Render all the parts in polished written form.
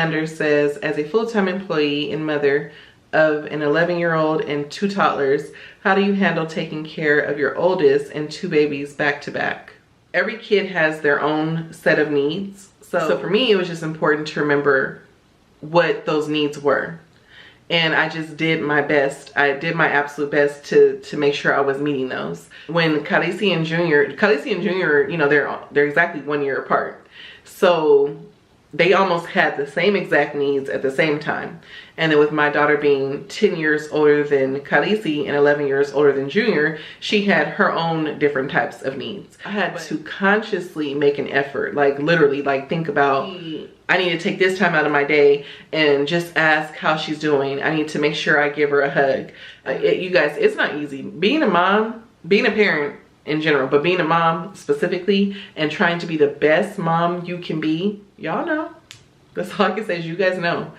Sanders says, as a full-time employee and mother of an 11-year-old and 2 toddlers, how do you handle taking care of your oldest and 2 babies back to back? Every kid has their own set of needs. So for me, it was just important to remember what those needs were. And I just did my best. I did my absolute best to make sure I was meeting those. When Khaleesi and Junior, you know, they're exactly 1 year apart. So they almost had the same exact needs at the same time. And then with my daughter being 10 years older than Khaleesi and 11 years older than Junior, she had her own different types of needs. I had to consciously make an effort, like literally, like think about, I need to take this time out of my day and just ask how she's doing. I need to make sure I give her a hug. You guys, it's not easy. Being a mom, being a parent in general, but being a mom specifically and trying to be the best mom you can be, y'all know. That's all I can say is you guys know.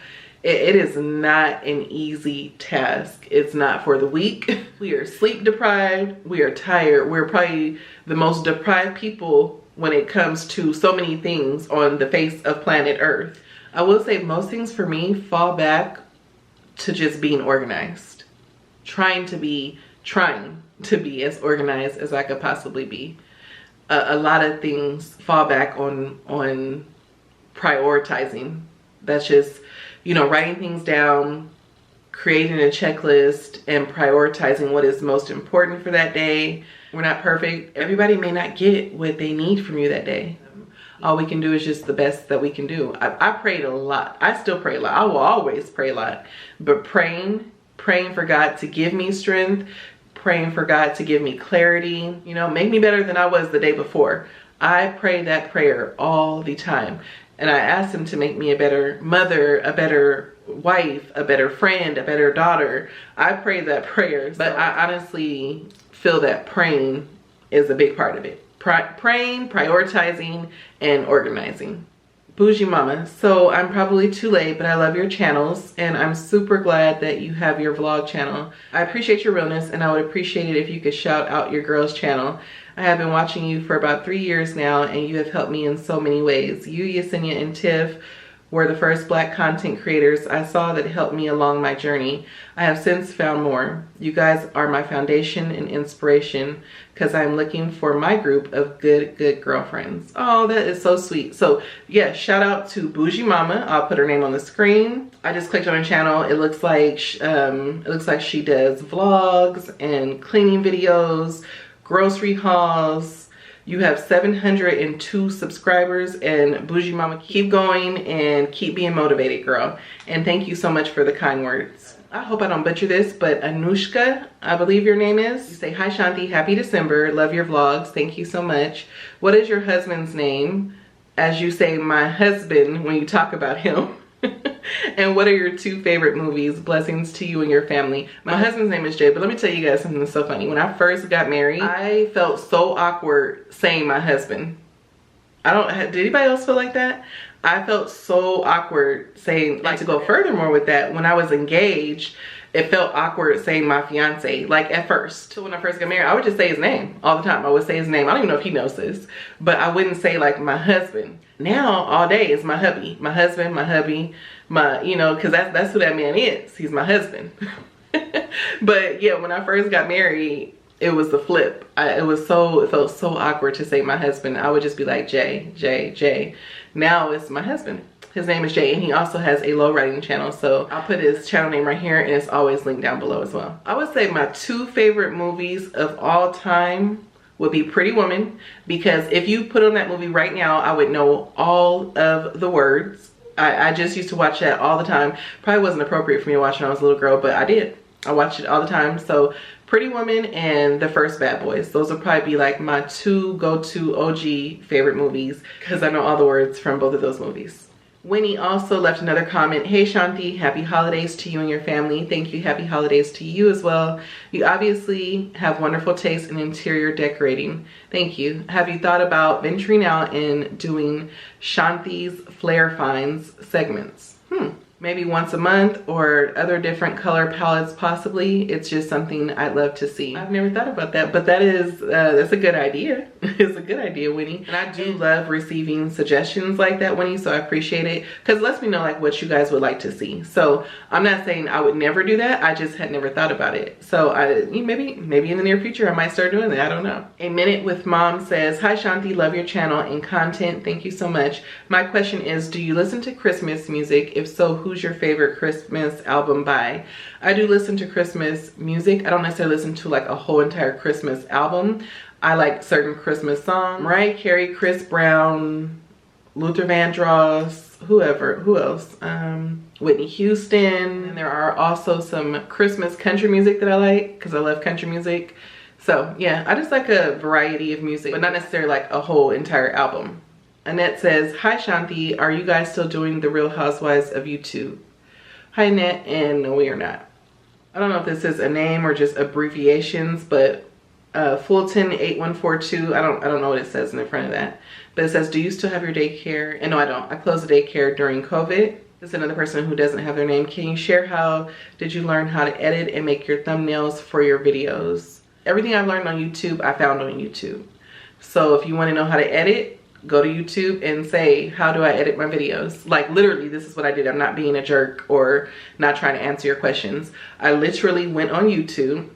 It is not an easy task. It's not for the weak. We are sleep deprived. We are tired. We're probably the most deprived people when it comes to so many things on the face of planet Earth. I will say most things for me fall back to just being organized. Trying to be as organized as I could possibly be. A lot of things fall back on prioritizing. That's just, you know, writing things down, creating a checklist, and prioritizing what is most important for that day. We're not perfect. Everybody may not get what they need from you that day. All we can do is just the best that we can do. I prayed a lot. I still pray a lot. I will always pray a lot. But praying for God to give me strength, praying for God to give me clarity, you know, make me better than I was the day before. I pray that prayer all the time. And I asked him to make me a better mother, a better wife, a better friend, a better daughter. I pray that prayer. But I honestly feel that praying is a big part of it. Praying, prioritizing, and organizing. Bougie Mama, so I'm probably too late, but I love your channels and I'm super glad that you have your vlog channel. I appreciate your realness and I would appreciate it if you could shout out your girl's channel. I have been watching you for about 3 years now and you have helped me in so many ways. You, Yesenia, and Tiff were the first Black content creators I saw that helped me along my journey. I have since found more. You guys are my foundation and inspiration because I'm looking for my group of good girlfriends. Oh, that is so sweet. So yeah, shout out to Bougie Mama. I'll put her name on the screen. I just clicked on her channel. It looks like she does vlogs and cleaning videos, grocery hauls. You have 702 subscribers, and Bougie Mama, keep going and keep being motivated, girl. And thank you so much for the kind words. I hope I don't butcher this, but Anushka, I believe your name is. You say, hi Shanti, happy December, love your vlogs, thank you so much. What is your husband's name? As you say, my husband, when you talk about him. And what are your 2 favorite movies? Blessings to you and your family. My husband's name is Jay, but let me tell you guys something that's so funny. When I first got married, I felt so awkward saying my husband. Did anybody else feel like that? I felt so awkward saying, like, to go furthermore with that, when I was engaged, it felt awkward saying my fiance, like at first. So when I first got married, I would just say his name all the time. I would say his name. I don't even know if he knows this, but I wouldn't say like my husband. Now all day is my hubby, my husband, my hubby, my, you know, cause that's who that man is. He's my husband. But yeah, when I first got married, it was the flip. It felt so awkward to say my husband. I would just be like Jay. Now it's my husband. His name is Jay, and he also has a low writing channel, so I'll put his channel name right here and it's always linked down below as well. I would say my 2 favorite movies of all time would be Pretty Woman, because if you put on that movie right now, I would know all of the words. I just used to watch that all the time. Probably wasn't appropriate for me to watch when I was a little girl, but I did. I watched it all the time. So Pretty Woman and The First Bad Boys. Those will probably be like my 2 go-to OG favorite movies because I know all the words from both of those movies. Winnie also left another comment. Hey Shanti, happy holidays to you and your family. Thank you, happy holidays to you as well. You obviously have wonderful taste in interior decorating. Thank you. Have you thought about venturing out and doing Shanthi's Flare Finds segments? maybe once a month, or other different color palettes possibly. It's just something I'd love to see. I've never thought about that, but that is that's a good idea. It's a good idea, Winnie. And I do love receiving suggestions like that, Winnie, so I appreciate it, because it lets me know like what you guys would like to see. So I'm not saying I would never do that, I just had never thought about it. So maybe in the near future I might start doing that, I don't know. A Minute with Mom says, hi Shanthi, love your channel and content, thank you so much. My question is, do you listen to Christmas music? If so, who's your favorite Christmas album by? I do listen to Christmas music. I don't necessarily listen to like a whole entire Christmas album. I like certain Christmas songs. Mariah Carey, Chris Brown, Luther Vandross, who else? Whitney Houston. And there are also some Christmas country music that I like because I love country music. So yeah, I just like a variety of music, but not necessarily like a whole entire album. Annette says, hi Shanthi, are you guys still doing the Real Housewives of YouTube? Hi Annette, and no, we are not. I don't know if this is a name or just abbreviations, but Fulton 8142, I don't know what it says in the front of that, but it says, do you still have your daycare? And no, I don't. I closed the daycare during COVID. This is another person who doesn't have their name. Can you share how did you learn how to edit and make your thumbnails for your videos? Everything I've learned on YouTube, I found on YouTube. So if you want to know how to edit, go to YouTube and say, how do I edit my videos? Like literally, this is what I did. I'm not being a jerk or not trying to answer your questions. I literally went on YouTube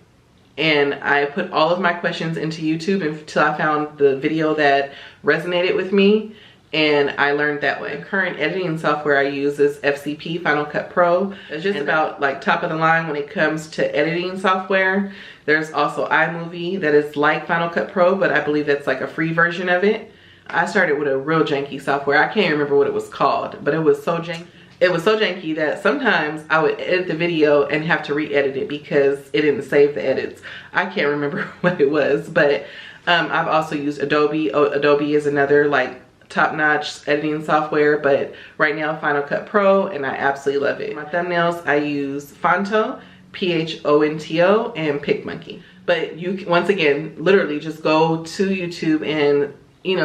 and I put all of my questions into YouTube until I found the video that resonated with me, and I learned that way. The current editing software I use is FCP, Final Cut Pro. It's just about like top of the line when it comes to editing software. There's also iMovie that is like Final Cut Pro, but I believe that's like a free version of it. I started with a real janky software. I can't remember what it was called, but it was so janky. It was so janky that sometimes I would edit the video and have to re-edit it because it didn't save the edits. I can't remember what it was, but I've also used Adobe. Adobe is another like top-notch editing software, but right now Final Cut Pro, and I absolutely love it. My thumbnails, I use Phonto, Phonto, and PicMonkey. But you can, once again, literally just go to YouTube and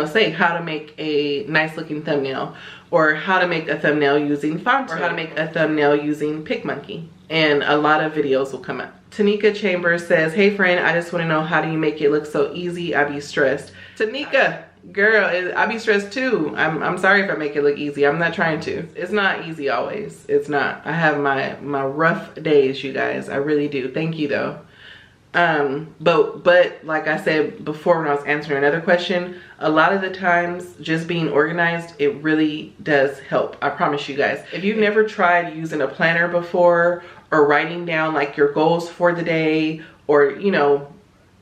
say how to make a nice looking thumbnail, or how to make a thumbnail using Phonto, or how to make a thumbnail using PicMonkey, and a lot of videos will come up. Tanika Chambers says, hey friend, I just want to know, how do you make it look so easy? I be stressed. Tanika, girl, I be stressed too. I'm sorry if I make it look easy. I'm not trying to. It's not easy always. It's not. I have my rough days, you guys. I really do. Thank you though. But like I said before when I was answering another question, a lot of the times just being organized, it really does help. I promise you guys. If you've never tried using a planner before, or writing down like your goals for the day, or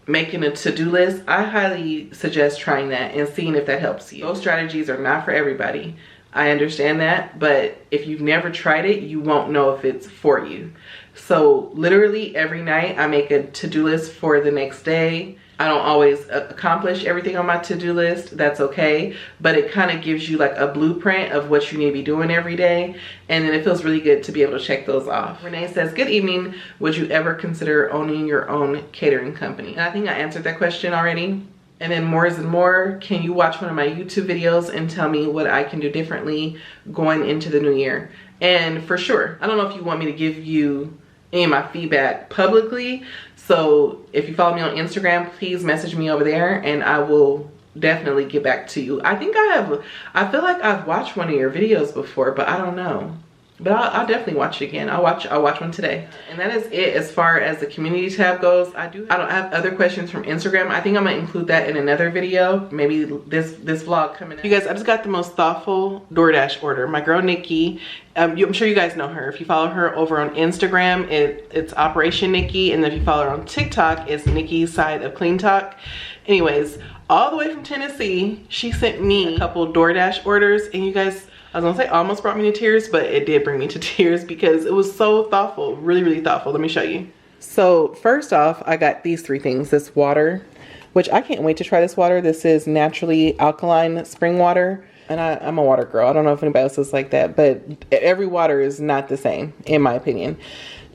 making a to-do list, I highly suggest trying that and seeing if that helps you. Those strategies are not for everybody. I understand that, but if you've never tried it, you won't know if it's for you. So literally every night I make a to-do list for the next day. I don't always accomplish everything on my to-do list. That's okay. But it kind of gives you like a blueprint of what you need to be doing every day. And then it feels really good to be able to check those off. Renee says, good evening. Would you ever consider owning your own catering company? And I think I answered that question already. And then More is More, can you watch one of my YouTube videos and tell me what I can do differently going into the new year? And for sure, I don't know if you want me to give you any of my feedback publicly. So if you follow me on Instagram, please message me over there and I will definitely get back to you. I think I feel like I've watched one of your videos before, but I don't know. But I'll definitely watch it again. I'll watch one today. And that is it as far as the community tab goes. I don't have other questions from Instagram. I think I'm gonna include that in another video. Maybe this vlog coming up. You guys, I just got the most thoughtful DoorDash order. My girl Nikki, I'm sure you guys know her. If you follow her over on Instagram, it's Operation Nikki. And if you follow her on TikTok, it's Nikki's Side of Clean Talk. Anyways, all the way from Tennessee, she sent me a couple DoorDash orders, and you guys, I was gonna say almost brought me to tears, but it did bring me to tears because it was so thoughtful, really, really thoughtful. Let me show you. So first off, I got these three things. This water, which I can't wait to try this water. This is naturally alkaline spring water. And I'm a water girl. I don't know if anybody else is like that, but every water is not the same, in my opinion.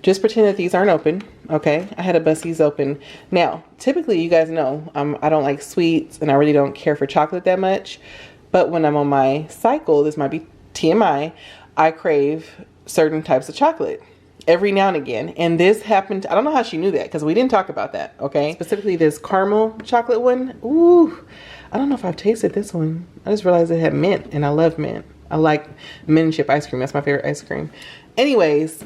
Just pretend that these aren't open, okay? I had to bust these open. Now, typically, you guys know, I don't like sweets, and I really don't care for chocolate that much. But when I'm on my cycle, this might be TMI, I crave certain types of chocolate every now and again. And this happened, I don't know how she knew that because we didn't talk about that, okay? Specifically this caramel chocolate one. Ooh, I don't know if I've tasted this one. I just realized it had mint, and I love mint. I like mint chip ice cream. That's my favorite ice cream. Anyways,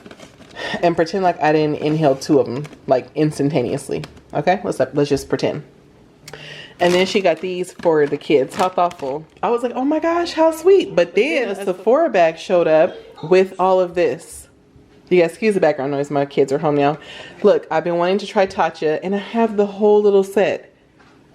and pretend like I didn't inhale 2 of them like instantaneously. Okay, let's just pretend. And then she got these for the kids. How thoughtful. I was like, oh my gosh, how sweet. But then a Sephora bag showed up with all of this. You guys excuse the background noise. My kids are home now. Look, I've been wanting to try Tatcha, and I have the whole little set.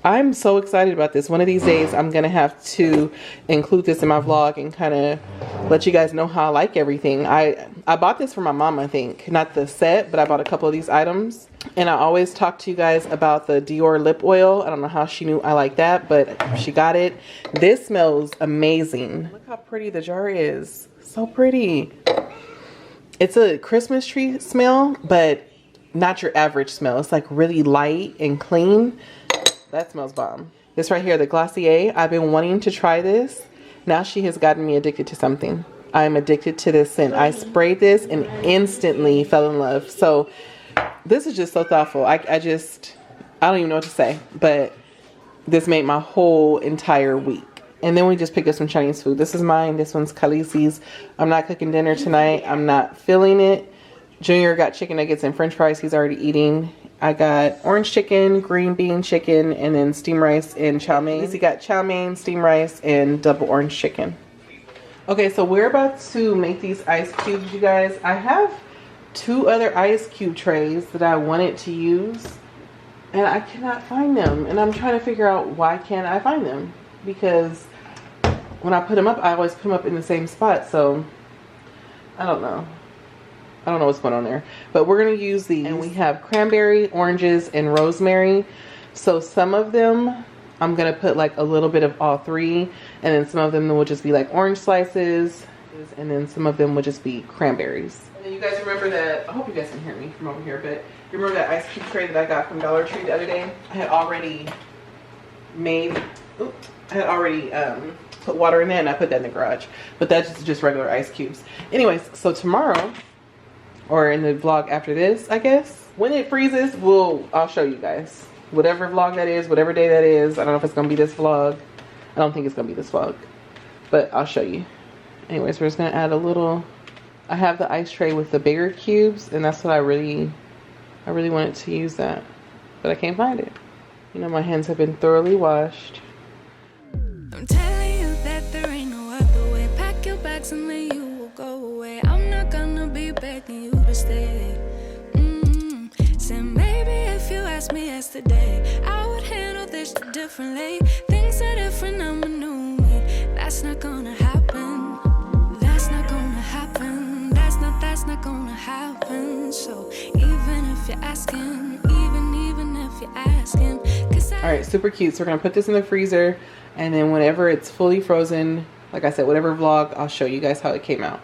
I'm so excited about this. One of these days, I'm going to have to include this in my vlog and kind of let you guys know how I like everything. I bought this for my mom, I think. Not the set, but I bought a couple of these items. And I always talk to you guys about the Dior lip oil. I don't know how she knew I like that, but she got it. This smells amazing. Look how pretty the jar is. So pretty. It's a Christmas tree smell, but not your average smell. It's like really light and clean. That smells bomb. This right here, the Glossier, I've been wanting to try this. Now she has gotten me addicted to something. I'm addicted to this scent. I sprayed this and instantly fell in love. So this is just so thoughtful. I don't even know what to say, but this made my whole entire week. And then we just picked up some Chinese food. This is mine. This one's Khaleesi's. I'm not cooking dinner tonight. I'm not feeling it. Junior got chicken nuggets and french fries. He's already eating. I got orange chicken, green bean chicken, and then steamed rice and chow mein. Lizzie got chow mein, steamed rice, and double orange chicken. Okay, so we're about to make these ice cubes, you guys. I have 2 other ice cube trays that I wanted to use, and I cannot find them. And I'm trying to figure out why can't I find them. Because when I put them up, I always put them up in the same spot. So I don't know. I don't know what's going on there. But we're going to use these. And we have cranberry, oranges, and rosemary. So some of them, I'm going to put like a little bit of all 3. And then some of them will just be like orange slices. And then some of them will just be cranberries. And you guys remember that, I hope you guys can hear me from over here. But you remember that ice cube tray that I got from Dollar Tree the other day? I had already made, put water in there, and I put that in the garage. But that's just regular ice cubes. Anyways, so tomorrow, or in the vlog after this, I guess, when it freezes, I'll show you guys. Whatever vlog that is, whatever day that is. I don't know if it's going to be this vlog. I don't think it's going to be this vlog. But I'll show you. Anyways, we're just going to add a little. I have the ice tray with the bigger cubes, and that's what I really wanted to use that. But I can't find it. You know, my hands have been thoroughly washed. I'm telling you that there ain't no other way. Pack your bags and then you will go away. I'm not gonna be begging you to stay. Said maybe if you asked me yesterday, I would handle this differently. Things are different, I'm a new me. That's not gonna happen. That's not gonna happen. That's not gonna happen. So even if you're asking, even if you're asking, all right, super cute. So we're gonna put this in the freezer, and then whenever it's fully frozen, like I said, whatever vlog, I'll show you guys how it came out.